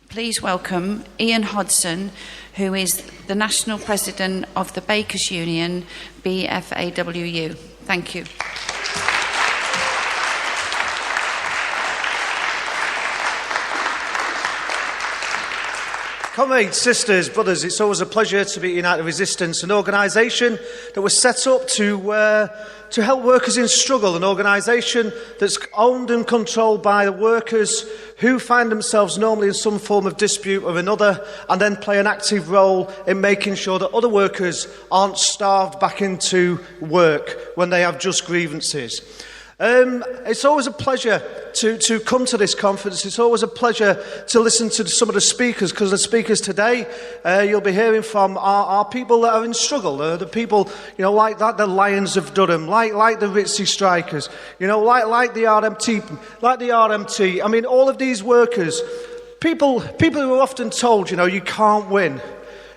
Please welcome Ian Hodson, who is the National President of the Bakers Union, BFAWU. Thank you. Comrades, sisters, brothers, it's always a pleasure to be at United Resistance, an organisation that was set up to help workers in struggle, an organisation that's owned and controlled by the workers who find themselves normally in some form of dispute or another, and then play an active role in making sure that other workers aren't starved back into work when they have just grievances. It's always a pleasure to come to this conference. It's always a pleasure to listen to some of the speakers, because the speakers today you'll be hearing from are people that are in struggle. The people, like the Lions of Durham, like the Ritzy Strikers, like the RMT. I mean, all of these workers, people who are often told, you can't win.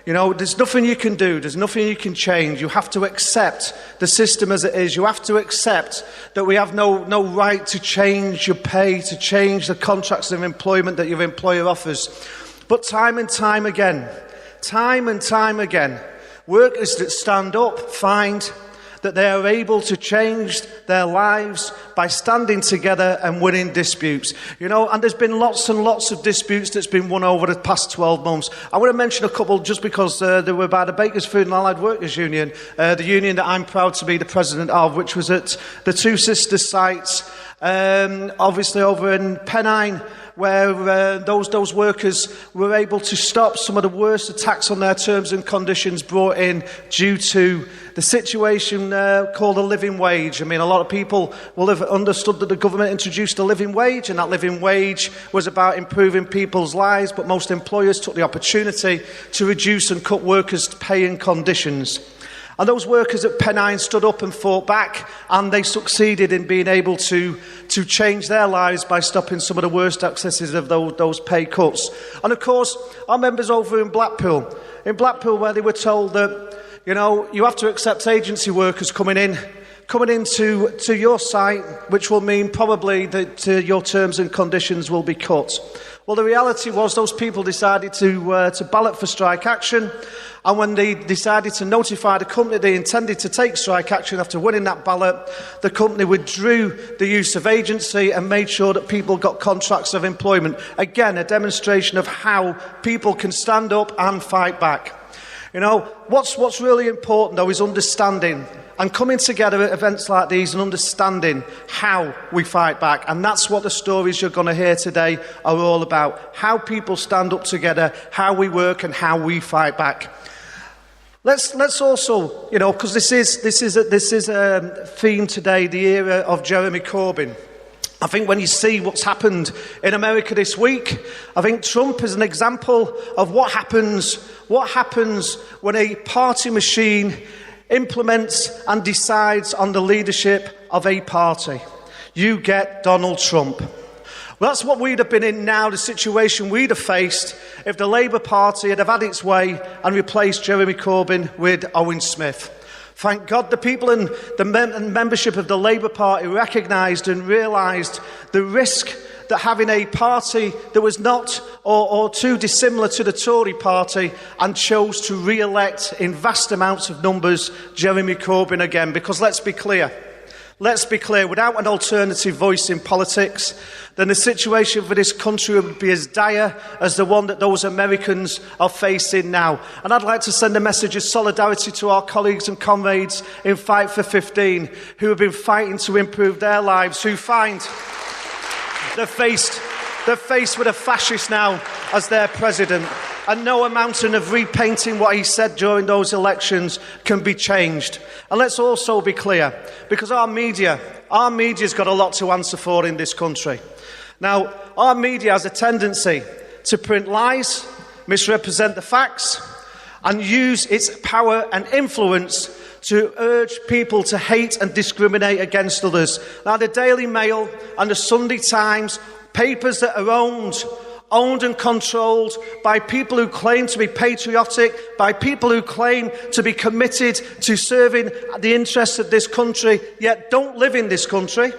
There's nothing you can do. There's nothing you can change. You have to accept the system as it is. You have to accept that we have no right to change your pay, to change the contracts of employment that your employer offers. But time and time again, workers that stand up find that they are able to change their lives by standing together and winning disputes. And there's been lots and lots of disputes that's been won over the past 12 months. I want to mention a couple just because they were by the Bakers, Food and Allied Workers Union, the union that I'm proud to be the president of, which was at the Two Sisters sites, obviously over in Pennine, where those workers were able to stop some of the worst attacks on their terms and conditions brought in due to the situation called a living wage. I mean, a lot of people will have understood that the government introduced a living wage, and that living wage was about improving people's lives, but most employers took the opportunity to reduce and cut workers' pay and conditions. And those workers at Pennine stood up and fought back, and they succeeded in being able to change their lives by stopping some of the worst excesses of those pay cuts. And of course, our members over in Blackpool, where they were told that, you have to accept agency workers coming into your site, which will mean probably that your terms and conditions will be cut. Well, the reality was those people decided to ballot for strike action, and when they decided to notify the company they intended to take strike action after winning that ballot, the company withdrew the use of agency and made sure that people got contracts of employment. Again, a demonstration of how people can stand up and fight back. What's really important, though, is understanding and coming together at events like these and understanding how we fight back. And that's what the stories you're going to hear today are all about. How people stand up together, how we work, and how we fight back. Let's also, because this is a theme today, the era of Jeremy Corbyn. I think when you see what's happened in America this week, I think Trump is an example of what happens when a party machine implements and decides on the leadership of a party. You get Donald Trump. Well, that's what we'd have been in now, the situation we'd have faced if the Labour Party had had its way and replaced Jeremy Corbyn with Owen Smith. Thank God the people in the membership of the Labour Party recognised and realised the risk that having a party that was not or too dissimilar to the Tory party, and chose to re-elect in vast amounts of numbers Jeremy Corbyn again. Because let's be clear, without an alternative voice in politics, then the situation for this country would be as dire as the one that those Americans are facing now. And I'd like to send a message of solidarity to our colleagues and comrades in Fight for 15 who have been fighting to improve their lives, who find they're faced with a fascist now as their president. And no amount of repainting what he said during those elections can be changed. And let's also be clear, because our media's got a lot to answer for in this country. Now, our media has a tendency to print lies, misrepresent the facts, and use its power and influence to urge people to hate and discriminate against others. Now, the Daily Mail and the Sunday Times, papers that are owned and controlled by people who claim to be patriotic, by people who claim to be committed to serving the interests of this country, yet don't live in this country.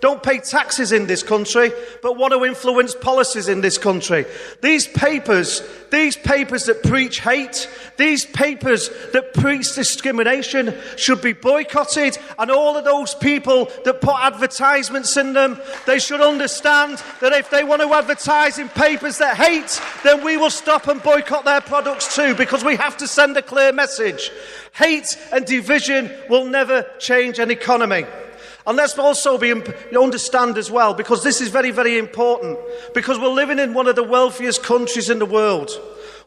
don't pay taxes in this country, but want to influence policies in this country. These papers that preach hate, these papers that preach discrimination should be boycotted, and all of those people that put advertisements in them, they should understand that if they want to advertise in papers that hate, then we will stop and boycott their products too, because we have to send a clear message. Hate and division will never change an economy. And let's also understand as well, because this is very, very important, because we're living in one of the wealthiest countries in the world.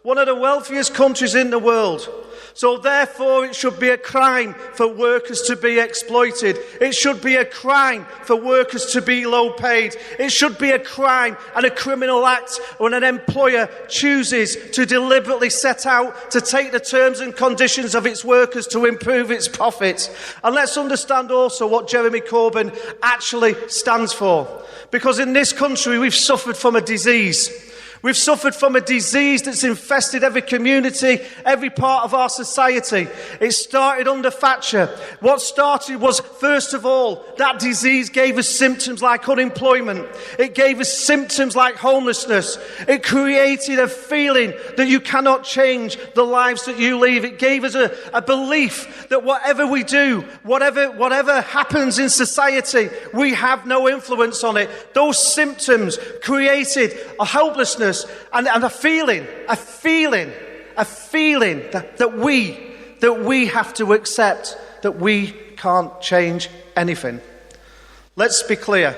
One of the wealthiest countries in the world. So therefore it should be a crime for workers to be exploited. It should be a crime for workers to be low paid. It should be a crime and a criminal act when an employer chooses to deliberately set out to take the terms and conditions of its workers to improve its profits. And let's understand also what Jeremy Corbyn actually stands for. Because in this country we've suffered from a disease. We've suffered from a disease that's infested every community, every part of our society. It started under Thatcher. What started was, first of all, that disease gave us symptoms like unemployment. It gave us symptoms like homelessness. It created a feeling that you cannot change the lives that you lead. It gave us a belief that whatever we do, whatever happens in society, we have no influence on it. Those symptoms created a helplessness and a feeling that we have to accept that we can't change anything. Let's be clear.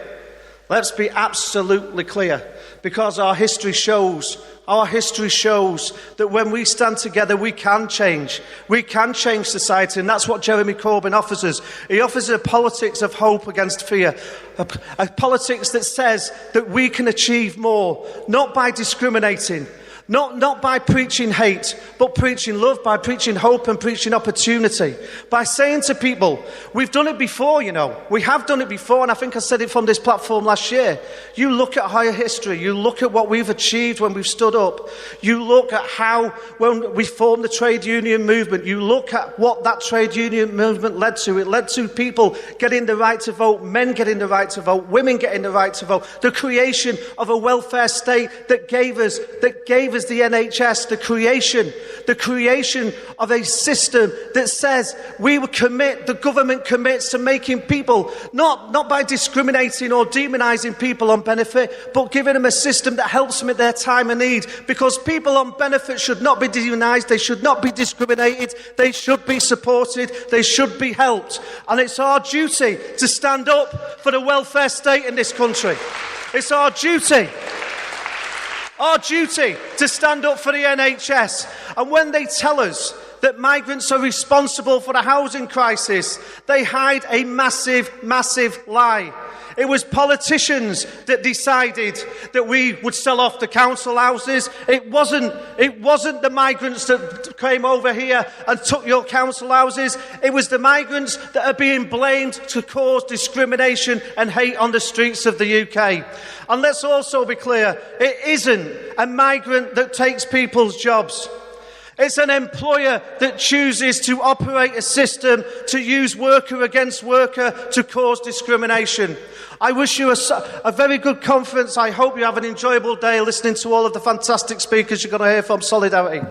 Let's be absolutely clear, because our history shows that when we stand together, we can change. We can change society, and that's what Jeremy Corbyn offers us. He offers a politics of hope against fear, a politics that says that we can achieve more, not by discriminating, not by preaching hate, but preaching love, by preaching hope and preaching opportunity. By saying to people, we've done it before, you know. We have done it before, and I think I said it from this platform last year. You look at our history, you look at what we've achieved when we've stood up. You look at how, when we formed the trade union movement, you look at what that trade union movement led to. It led to people getting the right to vote, men getting the right to vote, women getting the right to vote, the creation of a welfare state that gave us the NHS, the creation of a system that says the government commits to making people, not by discriminating or demonising people on benefit, but giving them a system that helps them at their time of need. Because people on benefit should not be demonised, they should not be discriminated, they should be supported, they should be helped. And it's our duty to stand up for the welfare state in this country. It's our duty to stand up for the NHS. And when they tell us that migrants are responsible for the housing crisis, they hide a massive, massive lie. It was politicians that decided that we would sell off the council houses. It wasn't the migrants that came over here and took your council houses. It was the migrants that are being blamed to cause discrimination and hate on the streets of the UK. And let's also be clear, it isn't a migrant that takes people's jobs. It's an employer that chooses to operate a system to use worker against worker to cause discrimination. I wish you a very good conference. I hope you have an enjoyable day listening to all of the fantastic speakers you're going to hear from Solidarity.